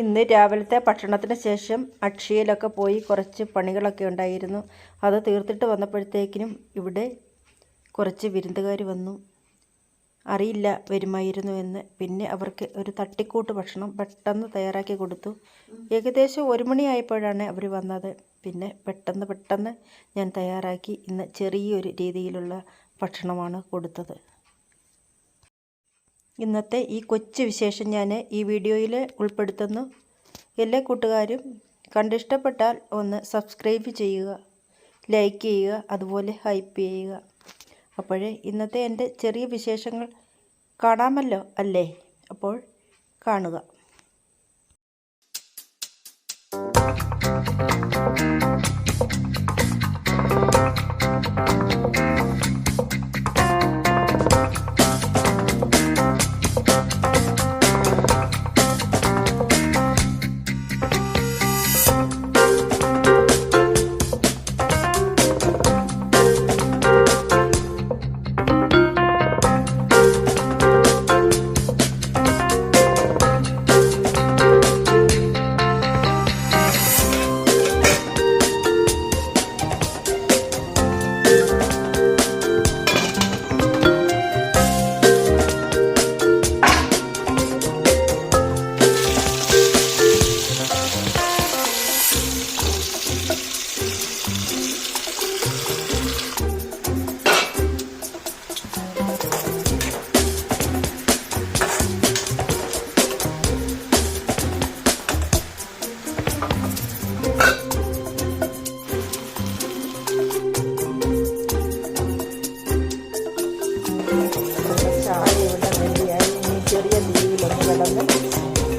ഇന്ന് രാവിലത്തെ ഭക്ഷണത്തിന് ശേഷം അക്ഷയയിലൊക്കെ പോയി കുറച്ച് പണികളൊക്കെ ഉണ്ടായിരുന്നു. അത് തീർത്തിട്ട് വന്നപ്പോഴത്തേക്കിനും ഇവിടെ കുറച്ച് വിരുന്നുകാർ വന്നു. അറിയില്ല വരുമായിരുന്നു എന്ന്. പിന്നെ അവർക്ക് ഒരു തട്ടിക്കൂട്ട് ഭക്ഷണം പെട്ടെന്ന് തയ്യാറാക്കി കൊടുത്തു. ഏകദേശം 1 മണിയായപ്പോഴാണ് അവർ വന്നത്. പിന്നെ പെട്ടെന്ന് ഞാൻ തയ്യാറാക്കി. ഇന്ന് ചെറിയൊരു രീതിയിലുള്ള ഭക്ഷണമാണ് കൊടുത്തത്. ഇന്നത്തെ ഈ കൊച്ചു വിശേഷം ഞാൻ ഈ വീഡിയോയിൽ ഉൾപ്പെടുത്തുന്നു. എല്ലാ കൂട്ടുകാരും കണ്ടിഷ്ടപ്പെട്ടാൽ ഒന്ന് സബ്സ്ക്രൈബ് ചെയ്യുക, ലൈക്ക് ചെയ്യുക, അതുപോലെ ഹൈപ്പ് ചെയ്യുക. അപ്പോഴേ ഇന്നത്തെ എൻ്റെ ചെറിയ വിശേഷങ്ങൾ കാണാമല്ലോ അല്ലേ? അപ്പോൾ കാണുക.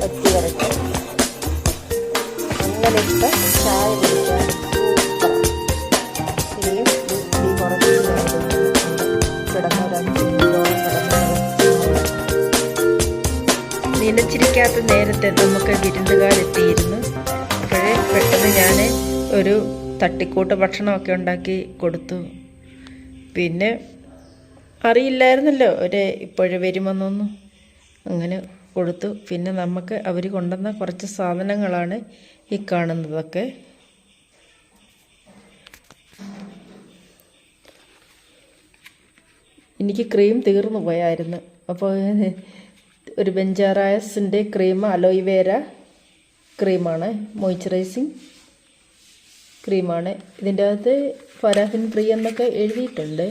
വറ്റി വരട്ടെ. അങ്ങനെ ഇട്ട് ചായ കുടിക്കാൻ ഇനിയും കുറച്ച് നിലച്ചിരിക്കാത്ത നേരത്തെ നമുക്ക് വിരുന്നുകാരെത്തിയിരുന്നു. അപ്പോഴേ പെട്ടെന്ന് ഞാൻ ഒരു തട്ടിക്കൂട്ട് ഭക്ഷണമൊക്കെ ഉണ്ടാക്കി കൊടുത്തു. പിന്നെ അറിയില്ലായിരുന്നല്ലോ ഇപ്പോഴും വരുമെന്നൊന്നും. അങ്ങനെ കൊടുത്തു. പിന്നെ നമുക്ക് അവർ കൊണ്ടുവന്ന കുറച്ച് സാധനങ്ങളാണ് ഈ കാണുന്നതൊക്കെ. എനിക്ക് ക്രീം തീർന്നു പോയായിരുന്നു. അപ്പോൾ ഒരു ബെഞ്ചാറായസിൻ്റെ ക്രീം, അലോയിവേര ക്രീമാണ്, മോയ്സ്ചറൈസിങ് ക്രീമാണ്. ഇതിൻ്റെ അകത്ത് പാരാഫിൻ ഫ്രീ എന്നൊക്കെ എഴുതിയിട്ടുണ്ട്.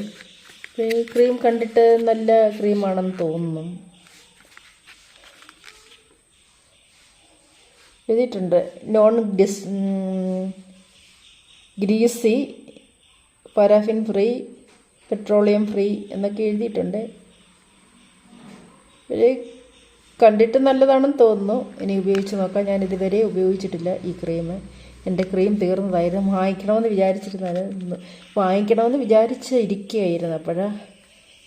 ക്രീം കണ്ടിട്ട് നല്ല ക്രീമാണെന്ന് തോന്നുന്നു. എഴുതിയിട്ടുണ്ട് non greasy, paraffin free, petroleum free എന്നൊക്കെ എഴുതിയിട്ടുണ്ട്. കണ്ടിട്ട് നല്ലതാണെന്ന് തോന്നുന്നു. ഇനി ഉപയോഗിച്ച് നോക്കാം. ഞാൻ ഇതുവരെ ഉപയോഗിച്ചിട്ടില്ല ഈ ക്രീം. എൻ്റെ ക്രീം തീർന്നതായിരുന്നു. വാങ്ങിക്കണമെന്ന് വിചാരിച്ചിരിക്കുകയായിരുന്നു. അപ്പോഴാണ്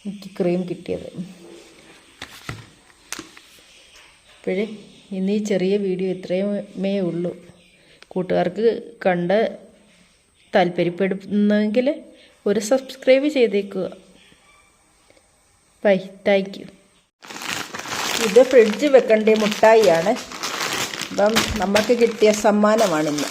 എനിക്ക് ക്രീം കിട്ടിയത്. അപ്പോഴേ ഇന്ന് ഈ ചെറിയ വീഡിയോ ഇത്രയുമേ ഉള്ളൂ. കൂട്ടുകാർക്ക് കണ്ട് താല്പര്യപ്പെടുന്നെങ്കിൽ ഒരു സബ്സ്ക്രൈബ് ചെയ്തേക്കുക. Bye, thank you. ഇത് ഫ്രിഡ്ജ് വെക്കേണ്ട മുട്ടായിയാണ്. അപ്പം നമുക്ക് കിട്ടിയ സമ്മാനമാണിന്ന്.